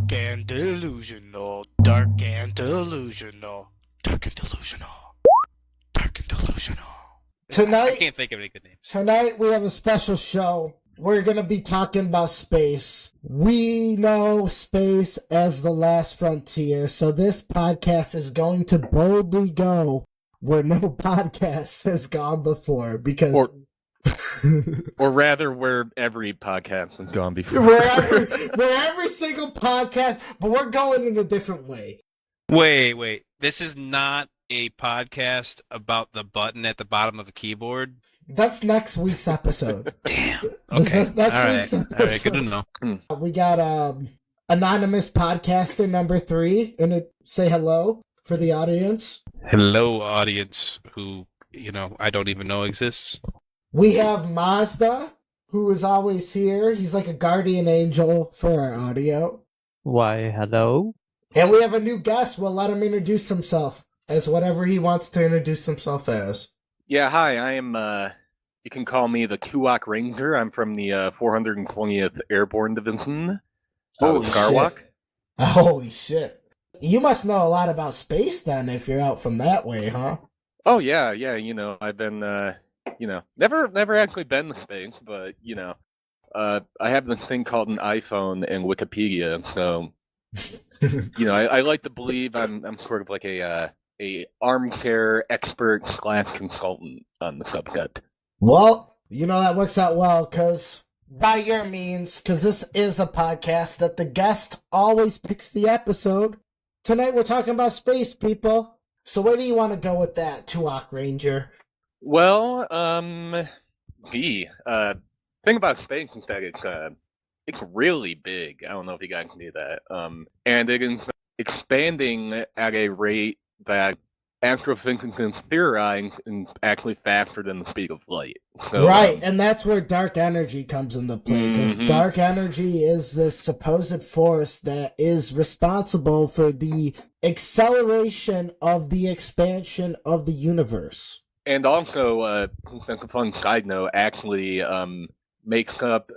Dark and delusional, dark and delusional, dark and delusional, dark and delusional. I Tonight, can't think of any good names. tonight we have a special show. We're going to be talking about space. We know space as the last frontier, so this podcast is going to boldly go where no podcast has gone before because Or rather, where every podcast has gone before. we're every single podcast, but we're going in a different way. Wait. This is not a podcast about the button at the bottom of a keyboard. That's next week's episode. Damn. This Okay. is next All right. week's All right. episode. Good to know. We got anonymous podcaster number 3 and say hello for the audience. Hello, audience who I don't even know exists. We have Mazda, who is always here. He's like a guardian angel for our audio. Why, hello? And we have a new guest. We'll let him introduce himself as whatever he wants to introduce himself as. Yeah, hi, I am, you can call me the Tuak Ranger. I'm from the 420th Airborne Division. Holy Garwalk. shit. Holy shit. You must know a lot about space then if you're out from that way, huh? Oh, yeah, I've been, never actually been to space, but, I have this thing called an iPhone and Wikipedia, so, I like to believe I'm sort of like a armchair expert / consultant on the subject. Well, that works out well, because by your means, because this is a podcast that the guest always picks the episode. Tonight we're talking about space, people. So where do you want to go with that, Tuak Ranger? Well, thing about space is that it's really big. I don't know if you guys knew that. And it is expanding at a rate that astrophysicists theorize is actually faster than the speed of light. So, Right, and that's where dark energy comes into play, because dark energy is this supposed force that is responsible for the acceleration of the expansion of the universe. And also, that's a fun side note, actually makes up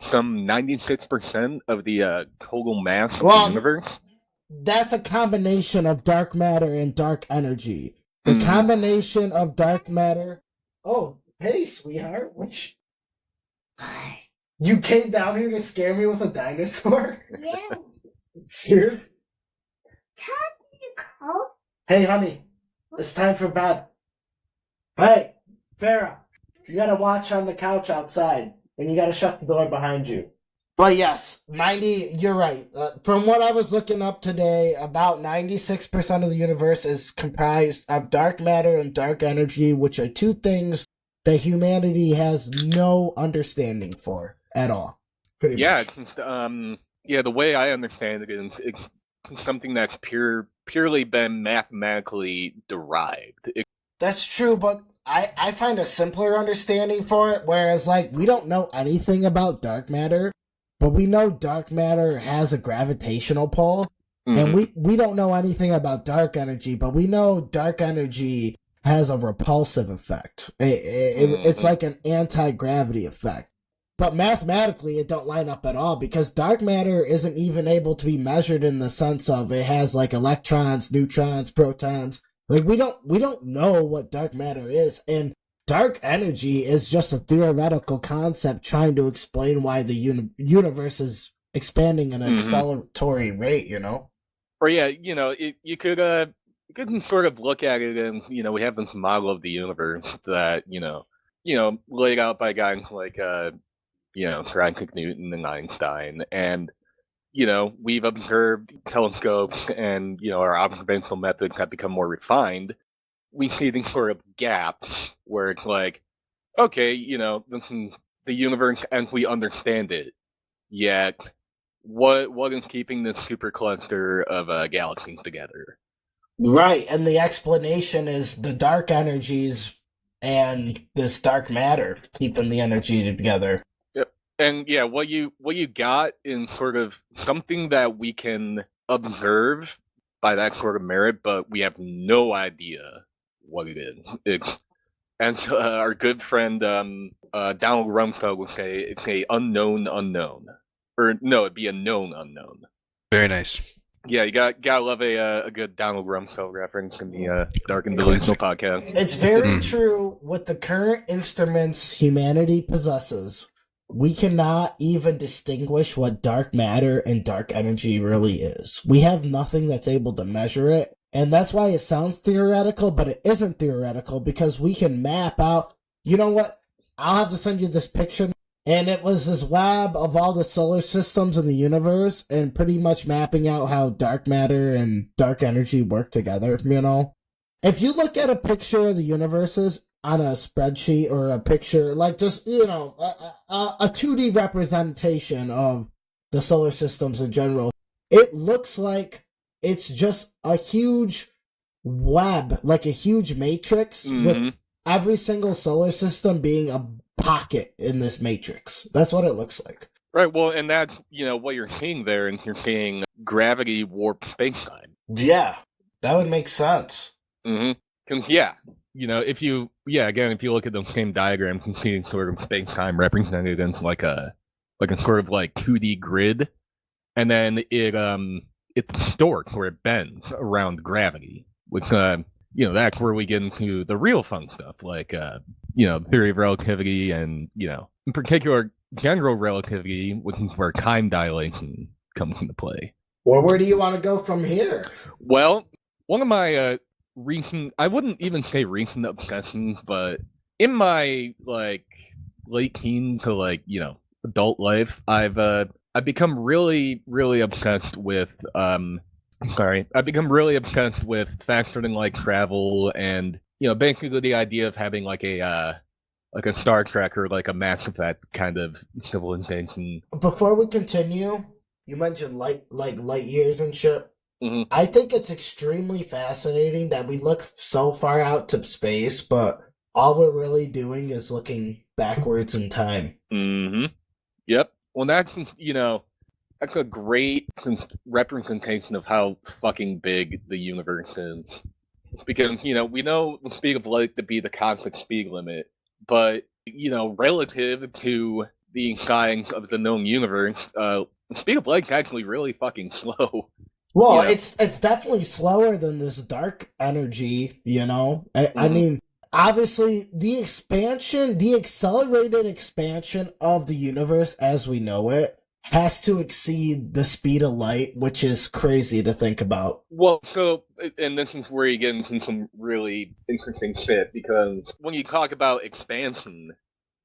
some 96% of the total mass of the universe. That's a combination of dark matter and dark energy. The combination of dark matter... Oh, hey, sweetheart. You came down here to scare me with a dinosaur? Yeah. Serious? Technical. Hey, honey. It's time for bed. Hey, Farrah. You gotta watch on the couch outside. And you gotta shut the door behind you. But yes, you're right. From what I was looking up today, about 96% of the universe is comprised of dark matter and dark energy, which are two things that humanity has no understanding for at all. Pretty much. The way I understand it is it's something that's purely been mathematically derived. That's true, but I find a simpler understanding for it, whereas, we don't know anything about dark matter. But we know dark matter has a gravitational pull, and we don't know anything about dark energy, but we know dark energy has a repulsive effect. It's like an anti-gravity effect. But mathematically, it don't line up at all, because dark matter isn't even able to be measured in the sense of it has, electrons, neutrons, protons. We don't know what dark matter is, and dark energy is just a theoretical concept trying to explain why the universe is expanding at an acceleratory rate, Or you could sort of look at it and, we have this model of the universe that, laid out by guys like, Isaac Newton and Einstein. And, we've observed telescopes and, our observational methods have become more refined. We see these sort of gaps where it's like, okay, this is the universe as we understand it. Yet, what is keeping this supercluster of galaxies together? Right, and the explanation is the dark energies and this dark matter keeping the energy together. Yep. And what you got in sort of something that we can observe by that sort of merit, but we have no idea what it is. And our good friend Donald Rumsfeld would say it's a unknown unknown. Or no, it'd be a known unknown. Very nice. Yeah, you gotta love a good Donald Rumsfeld reference in the Dark and Delusional podcast. It's very Mm. true. With the current instruments humanity possesses, we cannot even distinguish what dark matter and dark energy really is. We have nothing that's able to measure it. And that's why it sounds theoretical, but it isn't theoretical because we can map out. You know what? I'll have to send you this picture. And it was this web of all the solar systems in the universe and pretty much mapping out how dark matter and dark energy work together, you know? If you look at a picture of the universes on a spreadsheet or a picture, like just, you know, a 2D representation of the solar systems in general, it looks like it's just a huge web, like a huge matrix with every single solar system being a pocket in this matrix. That's what it looks like. Right, well, and that's, you know, what you're seeing there, and you're seeing gravity warp space-time. Yeah, that would make sense. Yeah, you know, if you look at the same diagram, you can see sort of space-time represented in like a sort of like 2D grid, and then it's stored where it bends around gravity, which you know, that's where we get into the real fun stuff, like you know, theory of relativity, and you know, in particular, general relativity, which is where time dilation comes into play. Well, where do you want to go from here? Well, one of my recent, I wouldn't even say recent obsessions, but in my like late teen to like, you know, adult life, I've become really obsessed with I've become really obsessed with faster than light travel, and you know, basically the idea of having like a Star Trek or like a Mass Effect kind of civilization. Before we continue, you mentioned light years and shit. I think it's extremely fascinating that we look so far out to space, but all we're really doing is looking backwards in time. Yep. Well, that's, you know, that's a great representation of how fucking big the universe is. Because, you know, we know the speed of light to be the cosmic speed limit, but, you know, relative to the size of the known universe, the speed of light's actually really fucking slow. Well, Yeah. it's definitely slower than this dark energy, you know? I mean, obviously, the accelerated expansion of the universe as we know it has to exceed the speed of light, which is crazy to think about. Well, so, and this is where you get into some really interesting shit, because when you talk about expansion,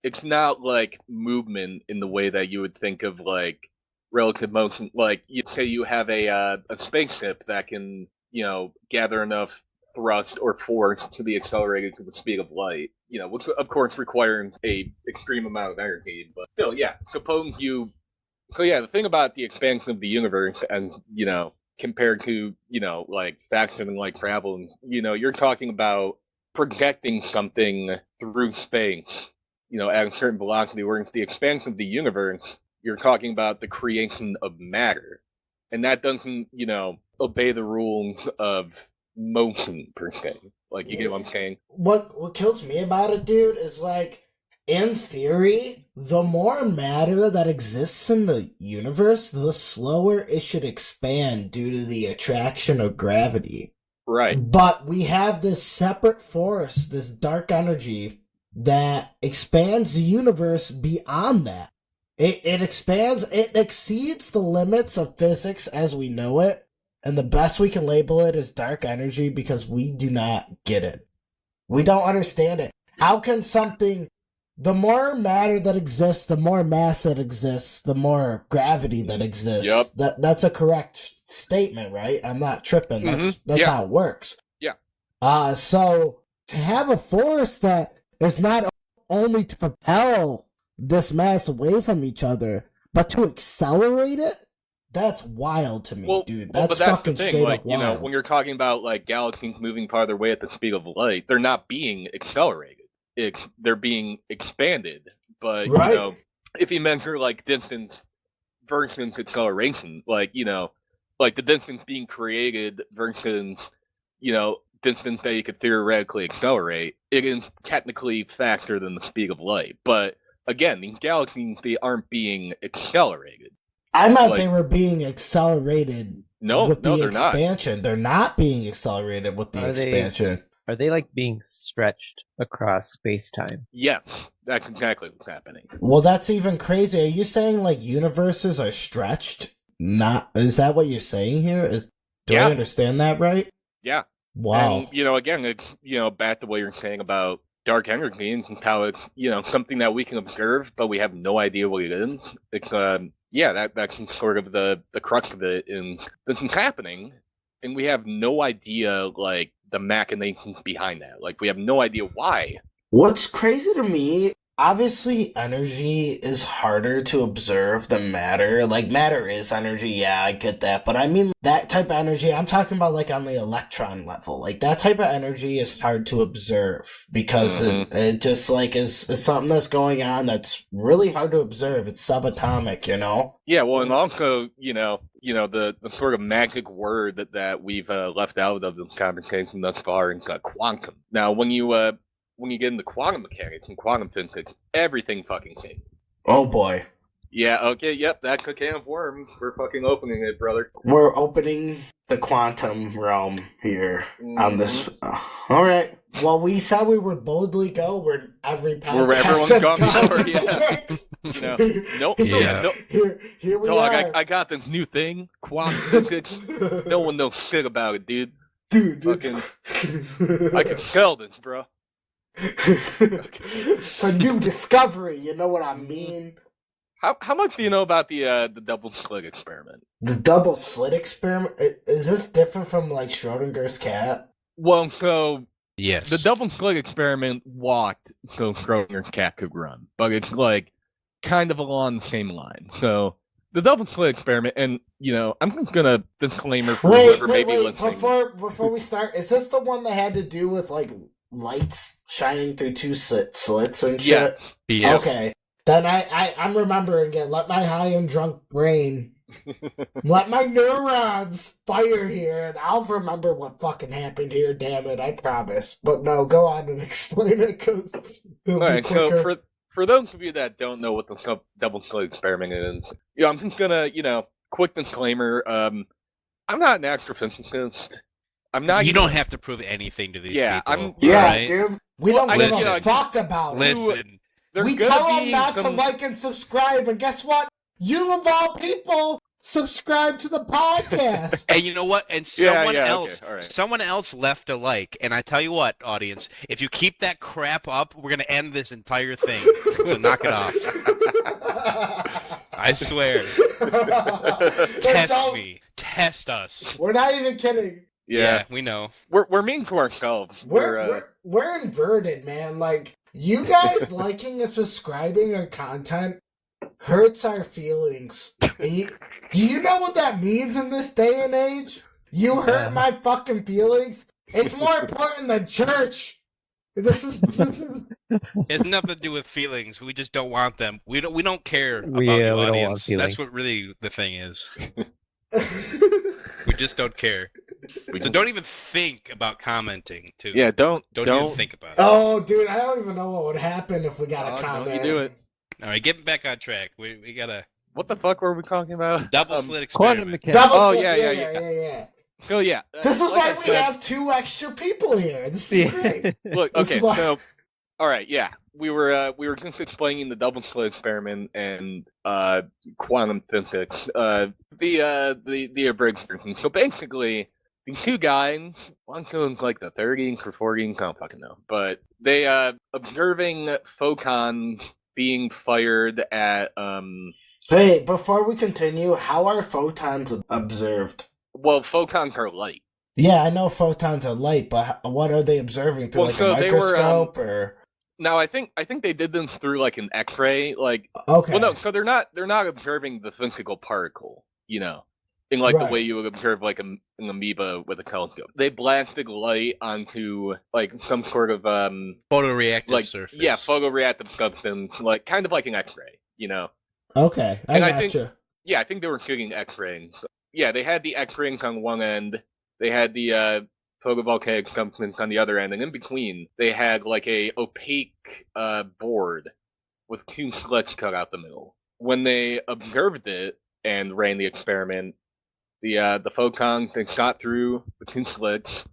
it's not like movement in the way that you would think of like relative motion. Like, you say you have a spaceship that can, you know, gather enough thrust or force to be accelerated to the speed of light, you know, which of course requires a extreme amount of energy, but still, yeah, suppose you. So yeah, the thing about the expansion of the universe, and you know, compared to, you know, like faster than light travel, you know, you're talking about projecting something through space, you know, at a certain velocity. Whereas the expansion of the universe, you're talking about the creation of matter, and that doesn't, you know, obey the rules of motion per se. Like, you get what I'm saying? What kills me about it, dude, is like, in theory, the more matter that exists in the universe, the slower it should expand due to the attraction of gravity. Right. But we have this separate force, this dark energy, that expands the universe beyond that. It expands, it exceeds the limits of physics as we know it, and the best we can label it is dark energy because we do not get it. We don't understand it. How can something... The more matter that exists, the more mass that exists, the more gravity that exists. Yep. That's a correct statement, right? I'm not tripping. That's Yeah. how it works. Yeah. So to have a force that is not only to propel this mass away from each other, but to accelerate it, that's wild to me, dude. But That's that's fucking the thing. straight Like, up you know, wild. when you're talking about like galaxies moving farther away at the speed of light, they're not being accelerated. They're being expanded. But Right. you know, if you measure like distance versus acceleration, like, you know, like the distance being created versus, you know, distance that you could theoretically accelerate, it is technically faster than the speed of light. But again, these galaxies, they aren't being accelerated. I meant Like- they were being accelerated with the they're not. expansion. They're not being accelerated with the Are they- expansion. Are they like being stretched across space time? Yeah, that's exactly what's happening. Well, that's even crazy. Are you saying like universes are stretched? Not is that what you're saying here? Do Yeah. I understand that right? Yeah. Wow. And, again, it's, back to what you're saying about dark energy and how it's, something that we can observe, but we have no idea what it is. It's, that's sort of the crux of it. And this is happening, and we have no idea, like, the machinations behind that. Like, we have no idea why. What's crazy to me, obviously energy is harder to observe than matter. Like matter is energy, yeah, I get that. But I mean that type of energy, I'm talking about like on the electron level. Like that type of energy is hard to observe because it just like is something that's going on that's really hard to observe. It's subatomic, you know? Yeah, well, and also, the sort of magic word that we've left out of the conversation thus far is quantum. Now, when you get into quantum mechanics and quantum physics, everything fucking changes. Oh boy. Yeah, okay, yep, that's a can of worms. We're fucking opening it, brother. We're opening the quantum realm here on this. Alright. Well, we said we would boldly go where every podcast Where everyone's has gone gone. before, yeah. Nope. Yeah. Nope. Here we Dog, are. I got this new thing, quantum physics. No one knows shit about it, dude. Dude, I can sell this, bro. It's a new discovery, you know what I mean? How much do you know about the double slit experiment? The double slit experiment? Is this different from, like, Schrodinger's cat? Well, so Yes. the double slit experiment walked so Schrodinger's cat could run, but it's like kind of along the same line. So the double slit experiment, and I'm just gonna disclaimer for whoever may be listening. Before we start, is this the one that had to do with, like, lights shining through two slits and shit? Yeah. Yes. Okay. Then I'm remembering it. Let my high and drunk brain, let my neurons fire here, and I'll remember what fucking happened here. Damn it, I promise. But no, go on and explain it, because it'll All be right, quicker. so for those of you that don't know what the double slit experiment is, I'm just gonna, quick disclaimer. I'm not an astrophysicist. I'm not. You even- don't have to prove anything to these Yeah, people. Yeah, right? dude. We Well, don't give listen, a fuck about it. Listen. There's We gonna tell them be not to some- like and subscribe, and guess what? You of all people subscribe to the podcast. And you know what? And Yeah, someone yeah, else, okay, all right. someone else left a like. And I tell you what, audience, if you keep that crap up, we're gonna end this entire thing. So knock it off. I swear. Test So, me. Test us. We're not even kidding. Yeah, we know. we're mean to ourselves. We're inverted, man. Like, you guys liking and subscribing our content hurts our feelings. Do you know what that means in this day and age? You hurt Yeah. my fucking feelings. It's more important than church. This is. It has nothing to do with feelings. We just don't want them. We don't care about We you, don't want audience. feelings. That's what really the thing is. We just don't care. So don't even think about commenting. Too. Yeah, don't even think about it. Oh, dude, I don't even know what would happen if we got a Oh, comment. don't you do it. All right, getting back on track. We got a What the fuck were we talking about? double Um, slit Quantum experiment. mechanics. Double Oh, slit, yeah. So yeah, This is like why I we said- have 2 extra people here. This is great. Look, This okay, is why- so all right, yeah, we were just explaining the double slit experiment and quantum physics. The abridged version. So basically, these two guys, one was like the 30s or 40s, I don't fucking know, but they observing photons being fired at Hey, before we continue, how are photons observed? well, photons are light. Yeah, I know photons are light, but what are they observing through Well, like so a they were, microscope or? Now I think they did this through like an X-ray, like Okay. well no, so they're not observing the physical particle, in like the Right. way you would observe like an amoeba with a telescope. They blasted light onto like some sort of Photoreactive like surface. yeah photoreactive substance, like kind of like an X-ray, Okay, And I gotcha. Yeah, I think they were shooting X-rays. Yeah, they had the X-rays on one end, they had the photovoltaic substance on the other end, and in between they had like a opaque board with 2 slits cut out the middle. When they observed it, and ran the experiment. The photons they got through the two slits,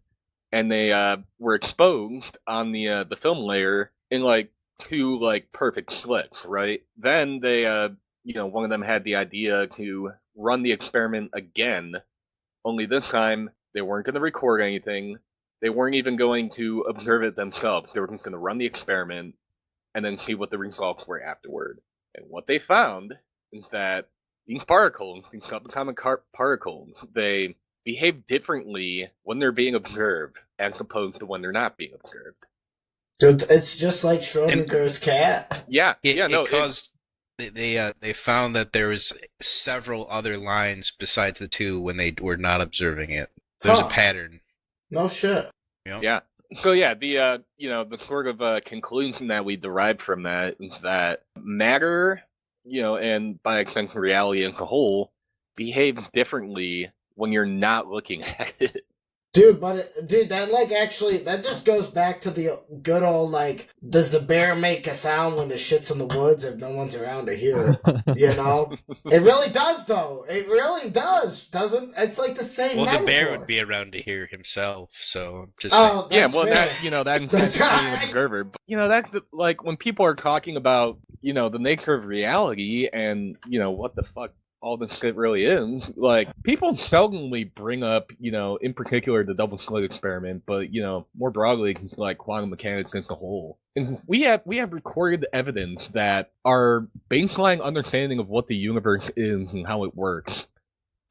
and they were exposed on the film layer in like two like perfect slits, right? Then they one of them had the idea to run the experiment again, only this time they weren't going to record anything. They weren't even going to observe it themselves. They were just going to run the experiment and then see what the results were afterward. And what they found is that these particles, these subatomic particles, they behave differently when they're being observed as opposed to when they're not being observed. Dude, it's just like Schrodinger's cat. Yeah, They found that there was several other lines besides the two when they were not observing it. There's a pattern. No shit. Yep. Yeah. So yeah, the sort of conclusion that we derived from that is that matter, and by extension reality as a whole, behaves differently when you're not looking at it. Dude, that just goes back to the good old, like, does the bear make a sound when the shit's in the woods if no one's around to hear it? It really does, though. It really does, doesn't? It's like the same Well, metaphor. the bear would be around to hear himself, so just Oh, yeah, that's well, fair. that's being an observer. But, that's like when people are talking about, the nature of reality and, what the fuck all this shit really is, like, people seldomly bring up, in particular the double slit experiment, but, more broadly, like quantum mechanics as a whole. And we have recorded evidence that our baseline understanding of what the universe is and how it works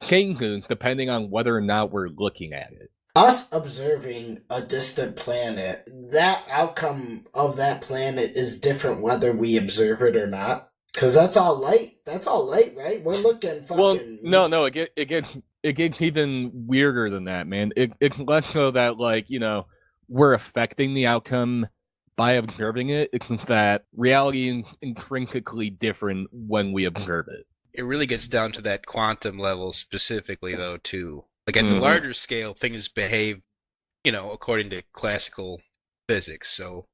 changes depending on whether or not we're looking at it. Us observing a distant planet, that outcome of that planet is different whether we observe it or not. Because that's all light. That's all light, right? We're looking fucking... Well, no, it gets even weirder than that, man. It's less so that, like, we're affecting the outcome by observing it. It's just that reality is intrinsically different when we observe it. it really gets down to that quantum level specifically, though, too. Like at the larger scale, things behave, according to classical physics. So,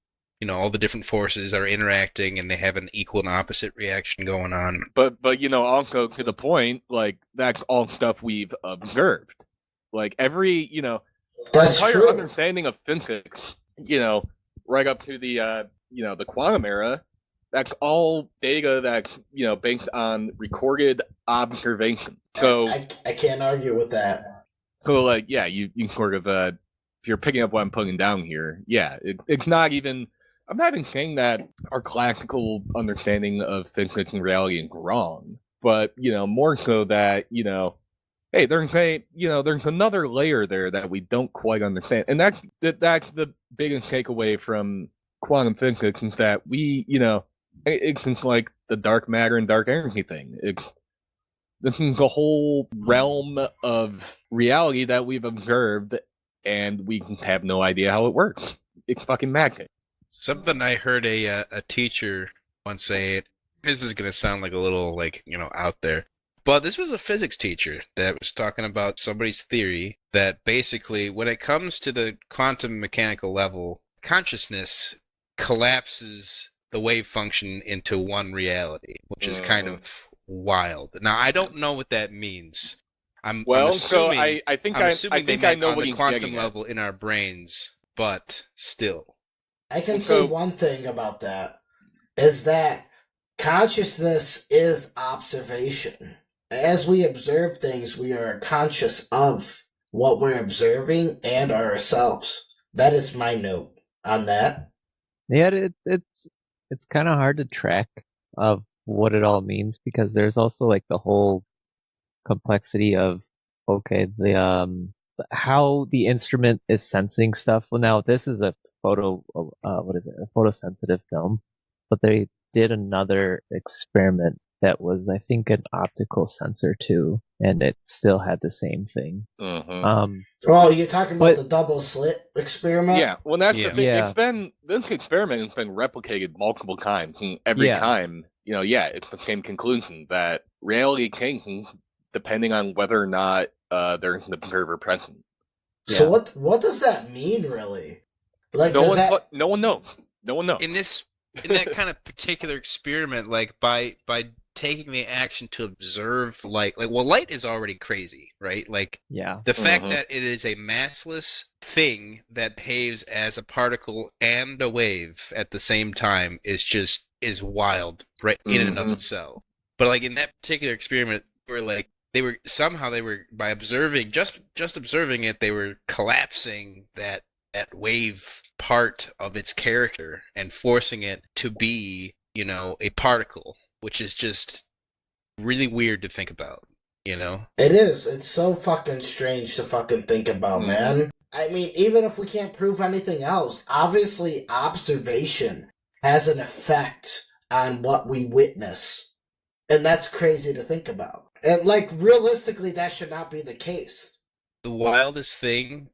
all the different forces are interacting and they have an equal and opposite reaction going on. But also to the point, like, that's all stuff we've observed. Like every, That's entire true. understanding of physics, right up to the the quantum era, that's all data that's, based on recorded observation. So I can't argue with that. So, like, yeah, you sort of, if you're picking up what I'm putting down here, yeah, it's not even, I'm not even saying that our classical understanding of physics and reality is wrong, but, more so that, hey, there's another layer there that we don't quite understand. And that's the biggest takeaway from quantum physics is that we, it's just like the dark matter and dark energy thing. This is the whole realm of reality that we've observed, and we have no idea how it works. It's fucking magic. Something I heard a teacher once say, this is going to sound like a little, out there, but this was a physics teacher that was talking about somebody's theory that basically when it comes to the quantum mechanical level, consciousness collapses the wave function into one reality, which is kind of wild. Now, I don't know what that means. I'm assuming, I think I know what the you're quantum getting at. level in our brains, but still. I can say one thing about that, is that consciousness is observation. As we observe things, we are conscious of what we're observing and ourselves. That is my note on that. Yeah, it's kind of hard to track of what it all means, because there's also like the whole complexity of the how the instrument is sensing stuff. Well, now this is a photosensitive film, but they did another experiment that was, I think, an optical sensor too, and it still had the same thing. Well, you're talking about the double slit experiment? Yeah, well, that's the thing. Yeah. This experiment has been replicated multiple times, and every time, it's the same conclusion that reality changes depending on whether or not there's an observer present. So what does that mean, really? Like, no one knows. No one knows. In that kind of particular experiment, like by taking the action to observe light. Well, light is already crazy, right? Like, Yeah. the fact Mhm. that it is a massless thing that behaves as a particle and a wave at the same time is wild, right, in and of Mhm. itself. But like in that particular experiment, they were by observing just observing it, they were collapsing that wave part of its character and forcing it to be, a particle, which is just really weird to think about, you know? It is. It's so fucking strange to fucking think about, Mhm. man. I mean, even if we can't prove anything else, obviously observation has an effect on what we witness. And that's crazy to think about. And, like, realistically, that should not be the case. The wildest thing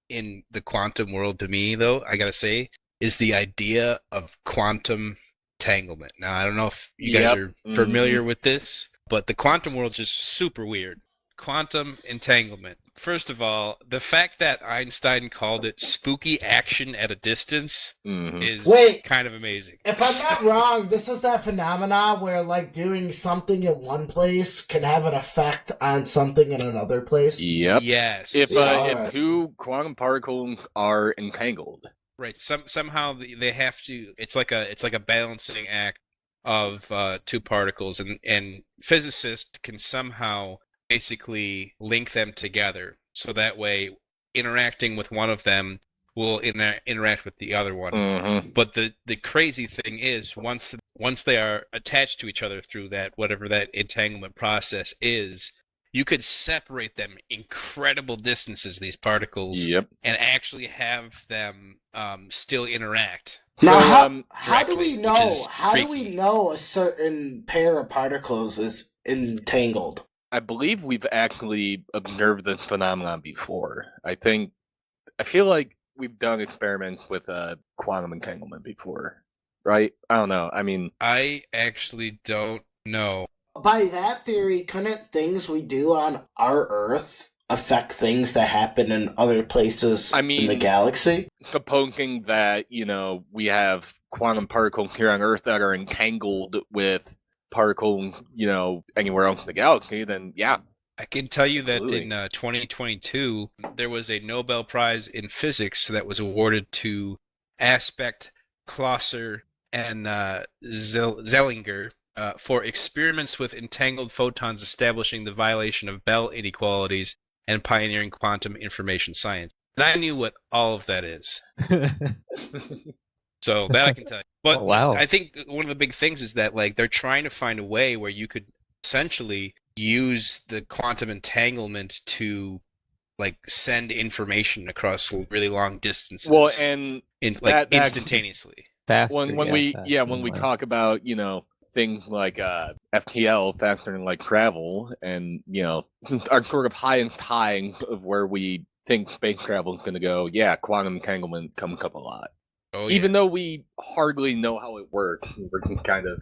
in the quantum world to me, though, I gotta say, is the idea of quantum entanglement. Now, I don't know if you guys Yep. are familiar with this, but the quantum world's just super weird. Quantum entanglement. First of all, the fact that Einstein called it spooky action at a distance Mhm. is Wait. kind of amazing. If I'm not wrong, this is that phenomena where, like, doing something in one place can have an effect on something in another place. Yep. Yes. If Yeah, alright. if two quantum particles are entangled. Right. Somehow they have to. It's like a balancing act of two particles, and physicists can somehow basically link them together, so that way interacting with one of them will interact with the other one. Mhm. But the crazy thing is, once they are attached to each other through that whatever that entanglement process is, you could separate them incredible distances, these particles, Yep. and actually have them still interact. Now, So, how do directly, we which know? is How do we freaky. know a certain pair of particles is entangled? I believe we've actually observed this phenomenon before. I feel like we've done experiments with quantum entanglement before, right? I don't know. I mean, I actually don't know. By that theory, couldn't things we do on our Earth affect things that happen in other places I in the mean- galaxy? supposing that, we have quantum particles here on Earth that are entangled with particles, anywhere else in the galaxy, then yeah. I can tell you that Absolutely. in 2022, there was a Nobel Prize in Physics that was awarded to Aspect, Klosser, and Zellinger for experiments with entangled photons establishing the violation of Bell inequalities and pioneering quantum information science. And I knew what all of that is. So that I can tell you. But Oh, wow. I think one of the big things is that like they're trying to find a way where you could essentially use the quantum entanglement to like send information across really long distances. Well, and like that- instantaneously. Faster. when we faster when than we light. talk about things like FTL, faster than light travel, and our sort of highest high of where we think space travel is going to go, yeah, quantum entanglement comes up a lot. Oh, Even though we hardly know how it works, we're just kind of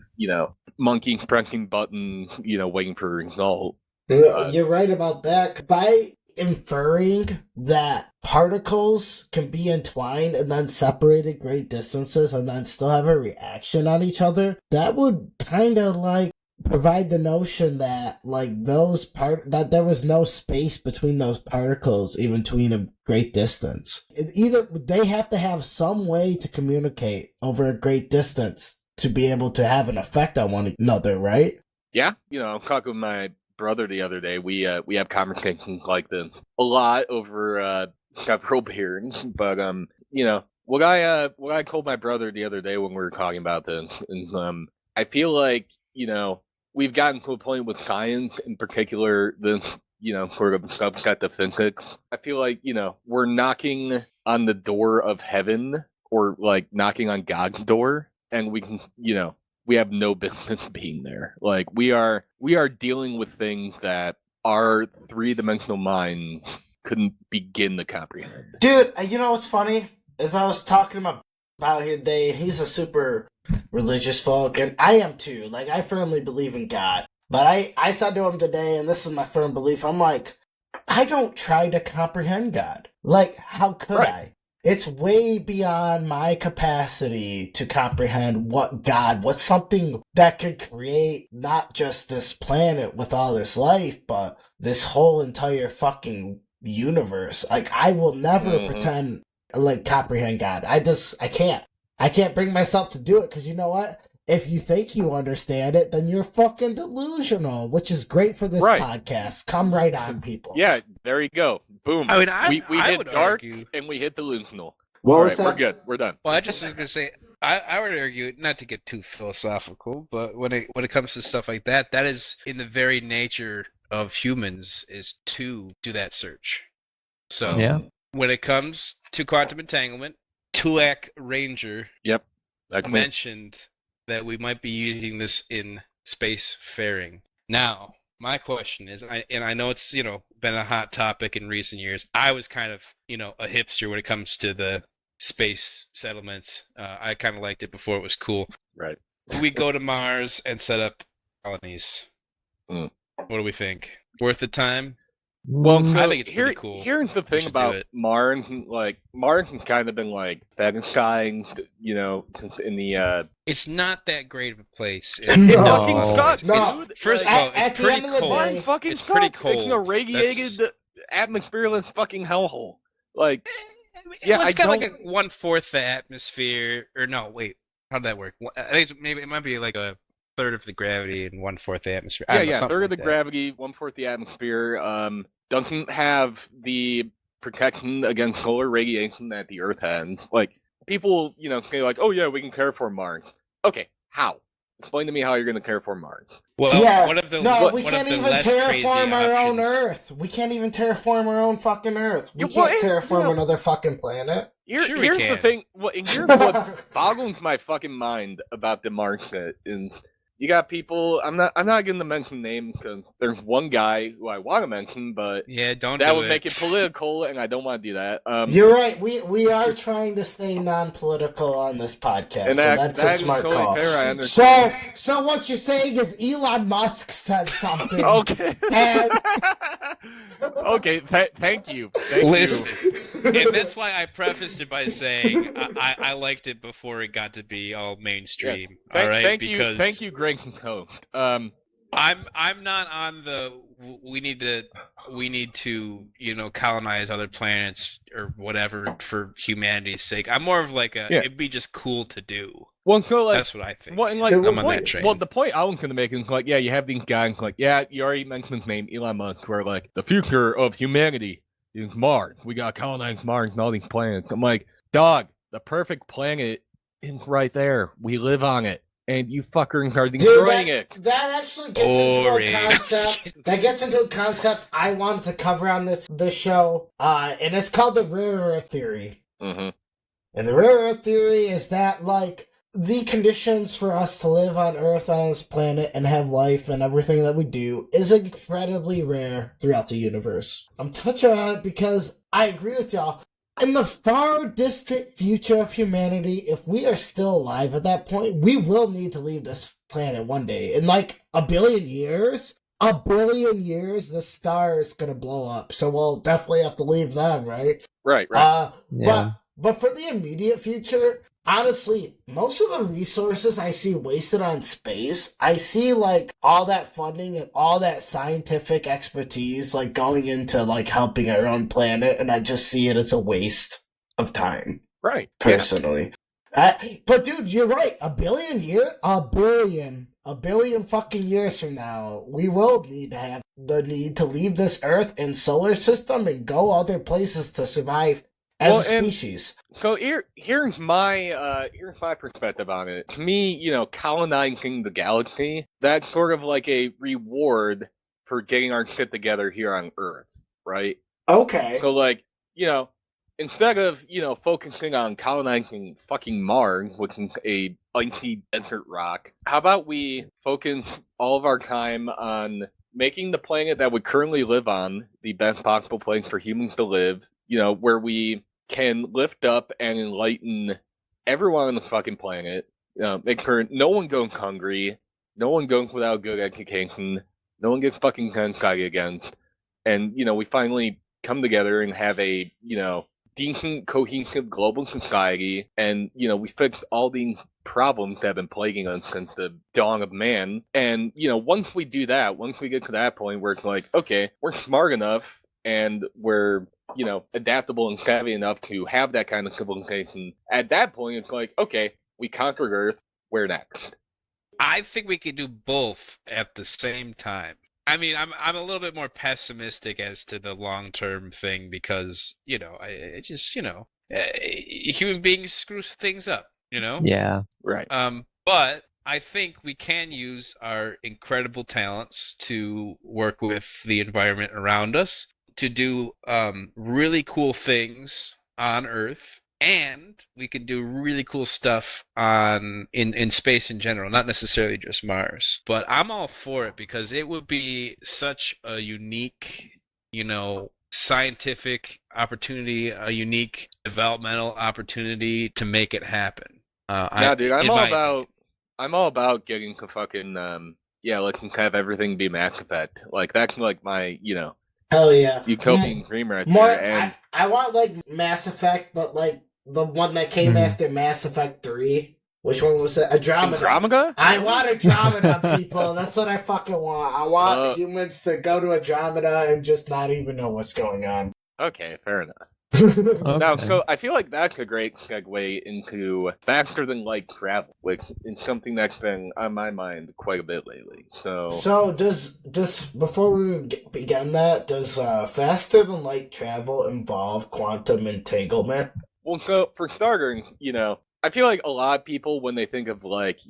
monkey pressing button, waiting for a result. You're right about that. By inferring that particles can be entwined and then separated great distances and then still have a reaction on each other, that would kind of like provide the notion that like that there was no space between those particles even between a great distance. Either they have to have some way to communicate over a great distance to be able to have an effect on one another, right? Yeah, I'm talking with my brother the other day. We have conversations like this a lot over several beers, but what I told my brother the other day when we were talking about this is I feel like we've gotten to a point with science, in particular this sort of subset of physics. I feel like we're knocking on the door of heaven, or like knocking on God's door, and we can we have no business being there. Like we are dealing with things that our three-dimensional mind couldn't begin to comprehend. Dude, you know what's funny? As I was talking about here today, he's a super religious folk, and I am too. Like, I firmly believe in God. But I said to him today, and this is my firm belief, I'm like, I don't try to comprehend God. Like, how could Right. I? it's way beyond my capacity to comprehend what's something that could create not just this planet with all this life, but this whole entire fucking universe. Like, I will never pretend, like, comprehend God. I can't. I can't bring myself to do it, because you know what? If you think you understand it, then you're fucking delusional, which is great for this podcast. Come right on, people. Yeah, there you go. Boom. I mean, we I hit would dark argue. and we hit delusional. What All was right, we're that? good. We're done. Well, I just was gonna say, I would argue, not to get too philosophical, but when it comes to stuff like that, that is in the very nature of humans, is to do that search. So Yeah. when it comes to quantum entanglement, Tuak Ranger Like, mentioned that we might be using this in space faring. Now, my question is, I know it's, been a hot topic in recent years. I was kind of, a hipster when it comes to the space settlements. I kind of liked it before it was cool. right. Do we go to Mars and set up colonies? Mm. What do we think? Worth the time? Well, Mm, so I think it's pretty cool. Here's the We thing should do about it. Mars. Like, Mars has kind of been like fetishized, in the. It's not that great of a place. It No. fucking sucks, No. dude. First of Like, all, at it's the pretty end of the cold. day- Mars fucking It's pretty sucks. It's an cold. irradiated atmosphereless fucking hellhole. Like, Yeah, Yeah, it's I got like don't- a 1/4 the atmosphere, or no, wait, how'd that work? I think maybe it might be like a third of the gravity and 1/4 the atmosphere. I don't know, yeah, something third of like the that. gravity, 1/4 the atmosphere. Doesn't have the protection against solar radiation that the Earth has. Like, people, say like, oh yeah, we can terraform Mars. Okay, how? Explain to me how you're going to terraform Mars. Well, Yeah, one of the no, we one can't of the even less crazy terraform our own options- Earth. We can't even terraform our own fucking Earth. We Yeah, can't well, terraform another fucking planet. Sure we Here's the can. thing. And here's what boggles my fucking mind about the Mars shit is you got people. I'm not going to mention names because there's one guy who I want to mention, but Yeah, don't that do would it. make it political, and I don't want to do that. You're right. We are trying to stay non-political on this podcast, And so that that's is a smart totally call. fair, I understand. So what you're saying is Elon Musk said something. Okay. And- Okay. Thank you. Thank Listen, and that's why I prefaced it by saying I liked it before it got to be all mainstream. you. All right, Thank because you, Greg and Co. I'm not on the we need to colonize other planets or whatever for humanity's sake. I'm more of like Yeah. it'd be just cool to do. Well, so like. That's what I think. Well, and like, I'm the on that point, train. well, the point I was going to make is like, yeah, you have these guys like, yeah, you already mentioned his name, Elon Musk, where like the future of humanity is Mars. We got to colonize Mars and all these planets. I'm like, dog, the perfect planet is right there. We live on it, and you fuckers are Dude, destroying it. that actually gets into Boring. a concept. That gets into a concept I wanted to cover on this show, and it's called the rare earth theory. Mm-hmm. And the rare earth theory is that, like, the conditions for us to live on Earth, on this planet, and have life and everything that we do is incredibly rare throughout the universe. I'm touching on it because I agree with y'all. In the far distant future of humanity, if we are still alive at that point, we will need to leave this planet one day. In like a billion years, the star is gonna blow up. So we'll definitely have to leave then, right? Right. Right. Yeah. But for the immediate future, honestly, most of the resources I see wasted on space, I see like all that funding and all that scientific expertise like going into like helping our own planet, and I just see it as a waste of time, Right. Yeah. personally. But dude, you're right. A billion fucking years from now, we will need to have the need to leave this Earth and solar system and go other places to survive as Well, a and- species. So here's my perspective on it. To me, colonizing the galaxy, that's sort of like a reward for getting our shit together here on Earth, right? Okay. So like, instead of, focusing on colonizing fucking Mars, which is a icy desert rock, how about we focus all of our time on making the planet that we currently live on the best possible place for humans to live, where we can lift up and enlighten everyone on the fucking planet, make sure no one goes hungry, no one goes without good education, no one gets fucking genocide against, and, we finally come together and have a, decent, cohesive global society, and we fixed all these problems that have been plaguing us since the dawn of man. And once we do that, once we get to that point where it's like, okay, we're smart enough and we're adaptable and savvy enough to have that kind of civilization. At that point, it's like, okay, we conquered Earth. Where next? I think we could do both at the same time. I mean, I'm a little bit more pessimistic as to the long term thing because I just human beings screw things up. Yeah. Right. But I think we can use our incredible talents to work with the environment around us to do really cool things on Earth, and we can do really cool stuff in space in general, not necessarily just Mars. But I'm all for it because it would be such a unique, scientific opportunity, a unique developmental opportunity to make it happen. Dude, I'm all about getting to fucking let's have everything be Mass Effect. Like that's like my Hell yeah. utopian dream right More, there. And I want like Mass Effect, but like the one that came after Mass Effect 3. Which one was it? Andromeda. Andromeda? I want Andromeda, people. That's what I fucking want. I want humans to go to Andromeda and just not even know what's going on. Okay, fair enough. Okay. Now, so I feel like that's a great segue into faster than light travel, which is something that's been on my mind quite a bit lately. So does before we begin that, does faster than light travel involve quantum entanglement? Well, so for starters, I feel like a lot of people when they think of like,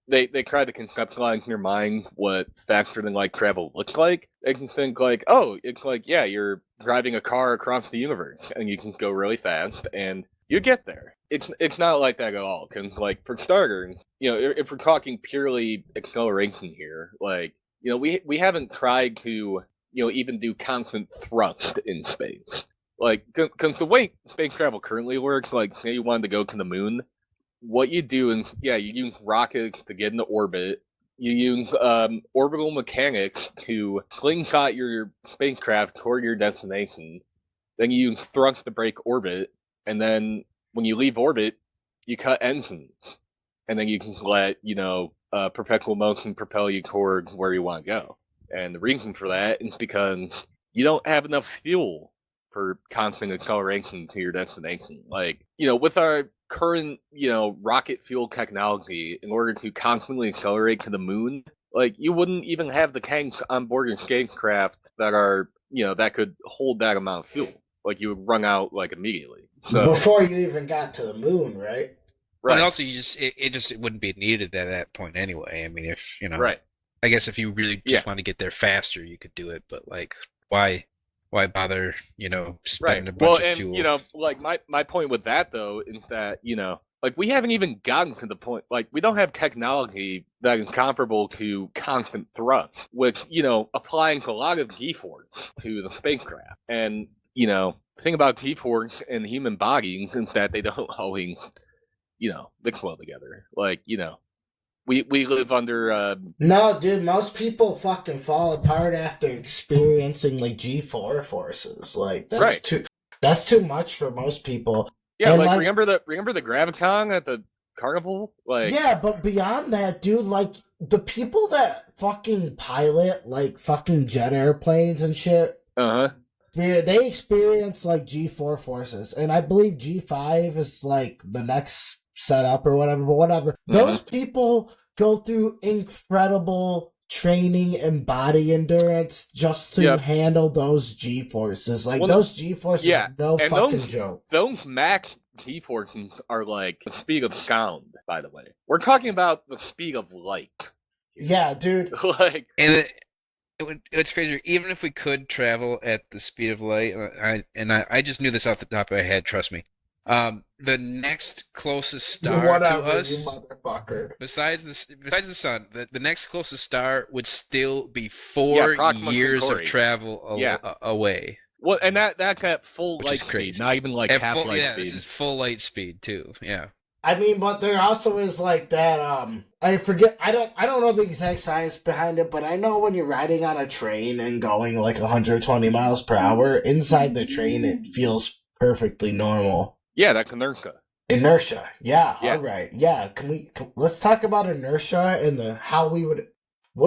they try to conceptualize in their mind what faster than light travel looks like. They can think like, oh, it's like, yeah, you're driving a car across the universe and you can go really fast and you get there. It's not like that at all. Because like for starters, if we're talking purely acceleration here, like we haven't tried to even do constant thrust in space. Like, because the way space travel currently works, like say you wanted to go to the moon. What you do is, you use rockets to get into orbit. You use orbital mechanics to slingshot your spacecraft toward your destination. Then you use thrust to break orbit, and then when you leave orbit, you cut engines, and then you can let perpetual motion propel you toward where you want to go. And the reason for that is because you don't have enough fuel for constant acceleration to your destination. Like, with our current, rocket fuel technology, in order to constantly accelerate to the moon, like, you wouldn't even have the tanks on board your spacecraft that are, that could hold that amount of fuel. Like, you would run out, like, immediately. So, before you even got to the moon, right? Right. And also, it wouldn't be needed at that point anyway. I mean, if, right. I guess if you really just want to get there faster, you could do it, but, like, why bother, spending a bunch of fuel? Like my point with that though is that, like we haven't even gotten to the point, like we don't have technology that is comparable to constant thrust, which, applying a lot of G-force to the spacecraft. And, the thing about G-force and the human body is that they don't always, mix well together. Like, we live under No, dude, most people fucking fall apart after experiencing like G4 forces. Like that's too much for most people. Yeah, and, like remember the Graviton at the carnival? Like, yeah, but beyond that, dude, like the people that fucking pilot like fucking jet airplanes and shit. They experience like G4 forces, and I believe G5 is like the next setup or whatever, but whatever. Those people go through incredible training and body endurance just to handle those G-forces. Like, those G-forces are no fucking joke. Those Mach G-forces are like the speed of sound, by the way. We're talking about the speed of light. Yeah, dude. Like, and it's crazy. Even if we could travel at the speed of light, I just knew this off the top of my head, trust me. The next closest star to us, you motherfucker. besides the sun, the next closest star would still be 4 years of travel away. Well, and that's at full Which light is crazy. speed, not even like half light speed. This is full light speed too. Yeah. I mean, but there also is like that. I forget. I don't know the exact science behind it, but I know when you're riding on a train and going like 120 miles per hour inside the train, it feels perfectly normal. Yeah, that's inertia. Inertia. Yeah, Yeah. all right. Yeah, let's talk about inertia and how we would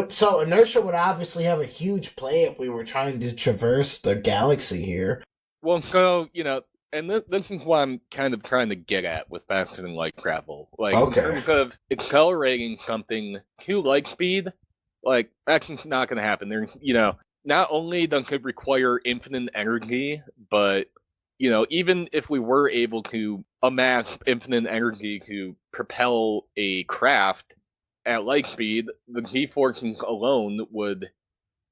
so inertia would obviously have a huge play if we were trying to traverse the galaxy here. Well, so, and this is what I'm kind of trying to get at with faster than light travel. Like, Okay. in terms of accelerating something to light speed, like, that's just not going to happen. There's, not only does it require infinite energy, but, even if we were able to amass infinite energy to propel a craft at light speed, the G-forces alone would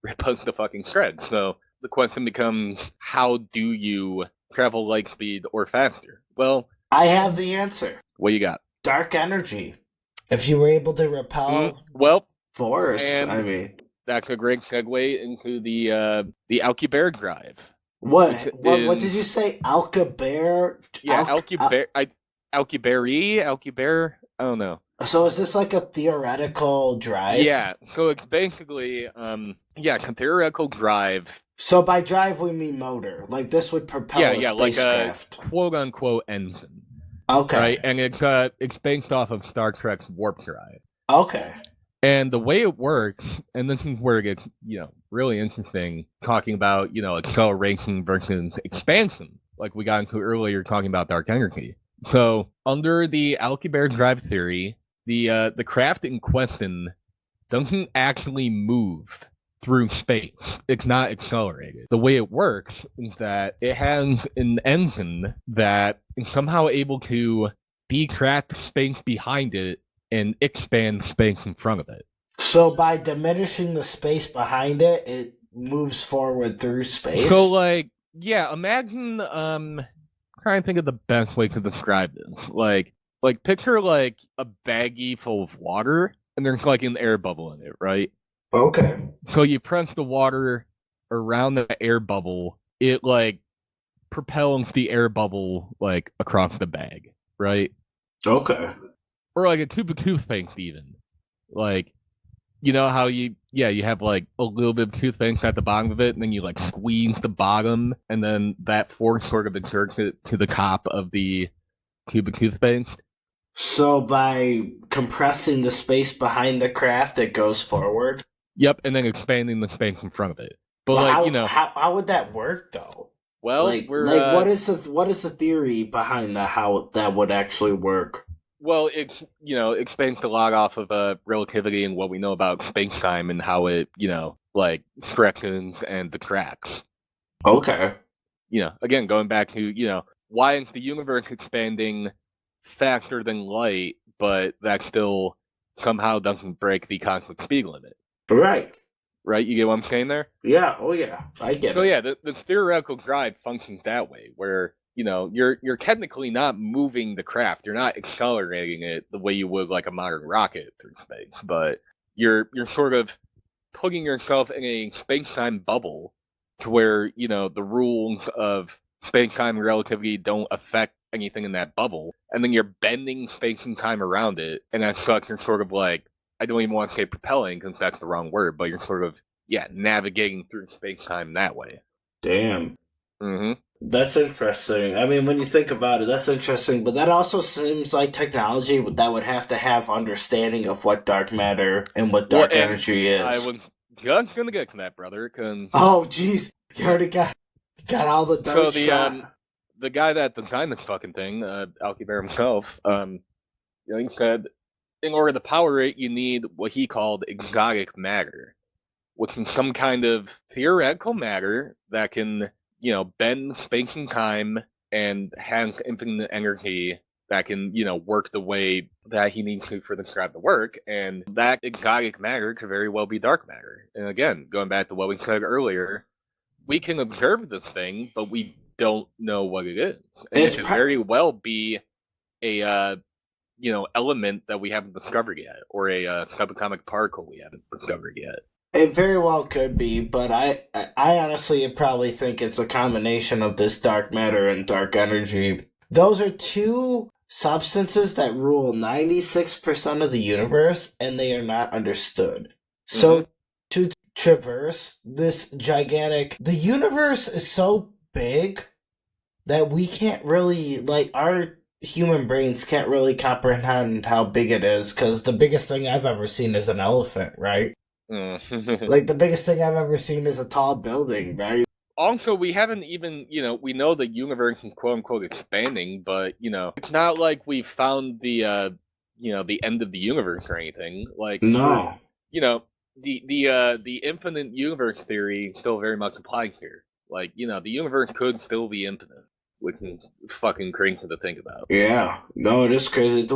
rip us the fucking shred. So the question becomes, how do you travel light speed or faster? Well, I have the answer. what you got? Dark energy. If you were able to repel Well, force, and I mean, that's a great segue into the Alcubierre drive. what did you say? Alcubierre? Yeah, Alcubierre. Alcubierre. I don't know. So is this like a theoretical drive? Yeah. So it's basically a theoretical drive. So by drive we mean motor. Like this would propel a spacecraft. Like a quote unquote engine. Okay. Right, and it's based off of Star Trek's warp drive. Okay. And the way it works, and this is where it gets, really interesting, talking about, acceleration versus expansion, like we got into earlier talking about dark energy. So, under the Alcubierre drive theory, the craft in question doesn't actually move through space. It's not accelerated. The way it works is that it has an engine that is somehow able to detract space behind it and expand space in front of it. So by diminishing the space behind it, it moves forward through space? So, imagine, trying to think of the best way to describe this. Like picture, like, a baggie full of water, and there's, like, an air bubble in it, right? Okay. So you press the water around the air bubble, it, like, propels the air bubble, like, across the bag, right? Okay. Or, like, a tube of toothpaste, even. Like, you know how you have, like, a little bit of toothpaste at the bottom of it, and then you, like, squeeze the bottom, and then that force sort of inserts it to the top of the tube of toothpaste. So by compressing the space behind the craft, it goes forward? Yep, and then expanding the space in front of it. But, how would that work, though? Well, what is the theory behind that? How that would actually work? Well, it's based a lot off of relativity and what we know about space-time and how it, stretches and detracts. Okay. Again, going back to, why is the universe expanding faster than light, but that still somehow doesn't break the cosmic speed limit? Right. Right? You get what I'm saying there? Yeah. Oh, yeah. I get it. So, yeah, the theoretical drive functions that way, where you're technically not moving the craft. You're not accelerating it the way you would like a modern rocket through space, but you're sort of putting yourself in a space-time bubble to where, the rules of space-time relativity don't affect anything in that bubble, and then you're bending space and time around it, and as such, you're sort of like, I don't even want to say propelling because that's the wrong word, but you're sort of, navigating through space-time that way. Damn. Mm-hmm. That's interesting. I mean, when you think about it, that's interesting. But that also seems like technology that would have to have understanding of what dark matter and what dark energy is. I was just gonna get to that, brother. Oh, jeez, you already got all the dark shot. The guy that designed this fucking thing, Alcubierre himself, he said, in order to power it, you need what he called exotic matter, which is some kind of theoretical matter that can, bend space and time and have infinite energy that can, work the way that he needs to for the craft to work. And that exotic matter could very well be dark matter. And again, going back to what we said earlier, we can observe this thing, but we don't know what it is. And it could very well be a, element that we haven't discovered yet, or a subatomic particle we haven't discovered yet. It very well could be, but I honestly probably think it's a combination of this dark matter and dark energy. Those are two substances that rule 96% of the universe, and they are not understood. So to traverse this gigantic... The universe is so big that we can't really, like, our human brains can't really comprehend how big it is, because the biggest thing I've ever seen is an elephant, right? Like, the biggest thing I've ever seen is a tall building, right? Also, we haven't even, we know the universe is quote unquote expanding, but it's not like we've found the the end of the universe or anything. Like, No. the infinite universe theory still very much applies here. Like, the universe could still be infinite, which is fucking crazy to think about. Yeah. No, it is crazy.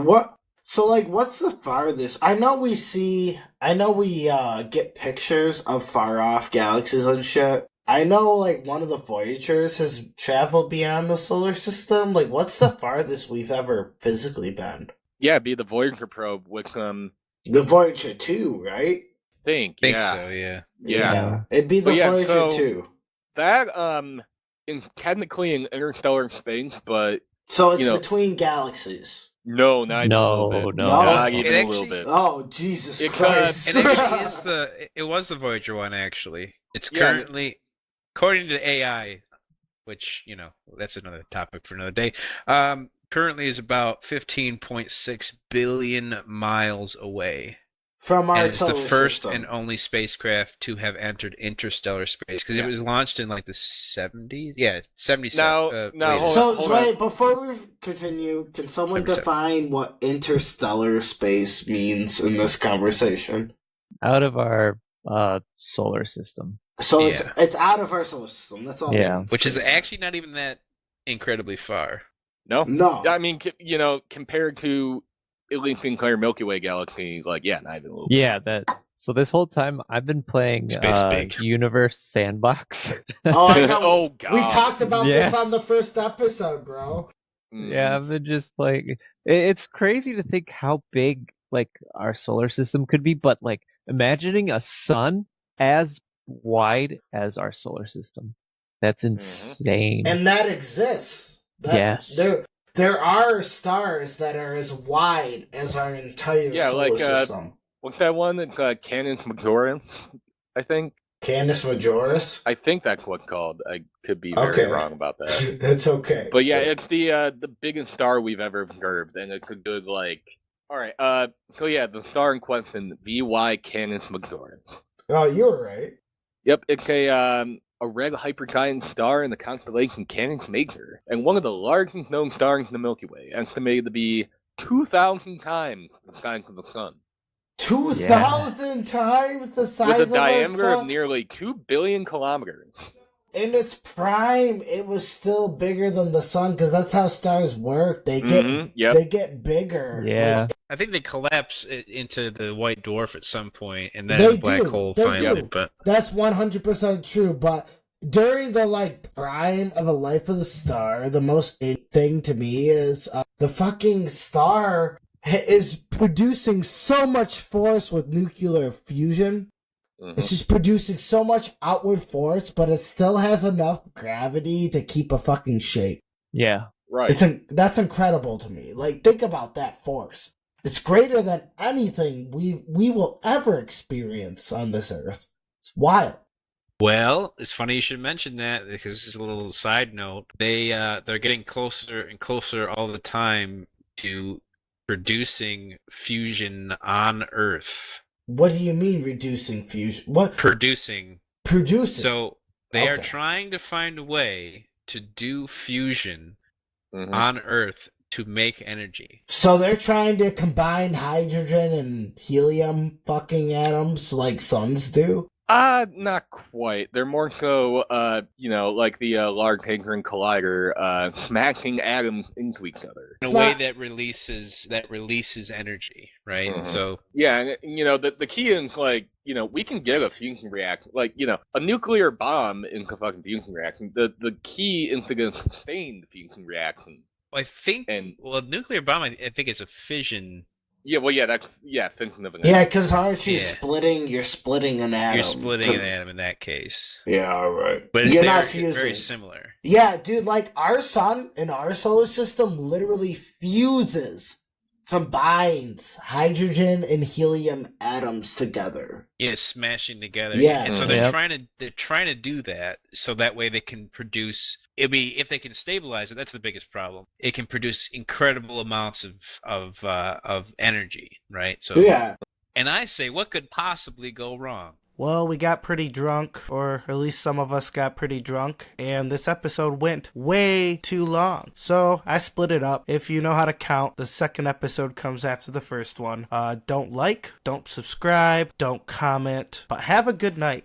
So, like, what's the farthest? I know we get pictures of far off galaxies and shit. I know, like, one of the Voyagers has traveled beyond the solar system. Like, what's the farthest we've ever physically been? Yeah, it'd be the Voyager probe, which The Voyager 2, right? Think yeah. so, yeah. Yeah. It'd be the But yeah, Voyager so- 2. That is technically in interstellar space, but So it's you know- between galaxies. no, not even a little No, bit. no. Not It even a actually- little bit. Oh, Jesus It Christ. It actually it was the Voyager one, actually. It's Yeah. currently, according to AI, which, that's another topic for another day, currently is about 15.6 billion miles away. From our And it's the solar first system. and only spacecraft to have entered interstellar space, because Yeah. it was launched in like the 70s. Yeah, 70s. Now, hold So, on, hold wait, on. before we continue, can someone Number seven. define what interstellar space means in this conversation? Out of our solar system. So Yeah. it's out of our solar system. That's all. it Yeah. means, Which is pretty much. actually not even that incredibly far. No, No. I mean, compared to at least Sinclair Milky Way galaxy, like, yeah, not even a little. bit. Yeah, so this whole time I've been playing Space big. Universe Sandbox. Oh, I know. Oh god. We talked about Yeah. this on the first episode, bro. Mm. Yeah, I've been just playing. It's crazy to think how big like our solar system could be, but like imagining a sun as wide as our solar system. That's insane. And that exists. Yes. There are stars that are as wide as our entire Yeah, solar like, system. What's that one? It's Canis Majoris, I think. Canis Majoris? I think that's what's called. I could be very Okay. wrong about that. It's okay. But yeah, it's the biggest star we've ever observed, and it's a good like. All right. So yeah, the star in question, VY Canis Majoris. Oh, you were right. Yep, it's a red hypergiant star in the constellation Canis Major, and one of the largest known stars in the Milky Way, estimated to be 2,000 times the size of the sun, 2,000 times the size with a of our diameter sun. of nearly 2 billion kilometers. In its prime, it was still bigger than the sun because that's how stars work. They get Yep. they get bigger. Yeah. Like, I think they collapse it into the white dwarf at some point, and They then the black do, hole they finally. do. But that's 100% true. But during the prime of a life of the star, the most thing to me is the fucking star is producing so much force with nuclear fusion. Mhm. It's just producing so much outward force, but it still has enough gravity to keep a fucking shape. Yeah. Right. That's incredible to me. Like, think about that force. It's greater than anything we will ever experience on this earth. It's wild. well, it's funny you should mention that, because this is a little side note. They're getting closer and closer all the time to producing fusion on Earth. What do you mean reducing fusion? What Producing. producing? So they are Okay. trying to find a way to do fusion Mhm. on Earth to make energy. So they're trying to combine hydrogen and helium fucking atoms like suns do? Not quite. They're more so, like the Large Hadron Collider, smashing atoms into each other. In a It's way not- that releases energy, right? Mhm. So Yeah, and the key is we can get a fusion reaction, a nuclear bomb into fucking fusion reaction. The key is to get a sustained fusion reaction. I think, And well, nuclear bomb, I think it's a fission. fission of an Yeah, because aren't you Yeah. You're splitting an atom. You're splitting to- an atom in that case. Yeah, alright. But You're they're not fusing. very similar. Yeah, dude, like our sun in our solar system literally fuses combines hydrogen and helium atoms together. Yeah, smashing together. Yeah. And so they're Yep. trying to do that so that way they can produce. If they can stabilize it, that's the biggest problem. It can produce incredible amounts of energy, right? So Yeah. and I say, what could possibly go wrong? Well, we got pretty drunk, or at least some of us got pretty drunk, and this episode went way too long. So I split it up. If you know how to count, the second episode comes after the first one. Don't like, don't subscribe, don't comment, but have a good night.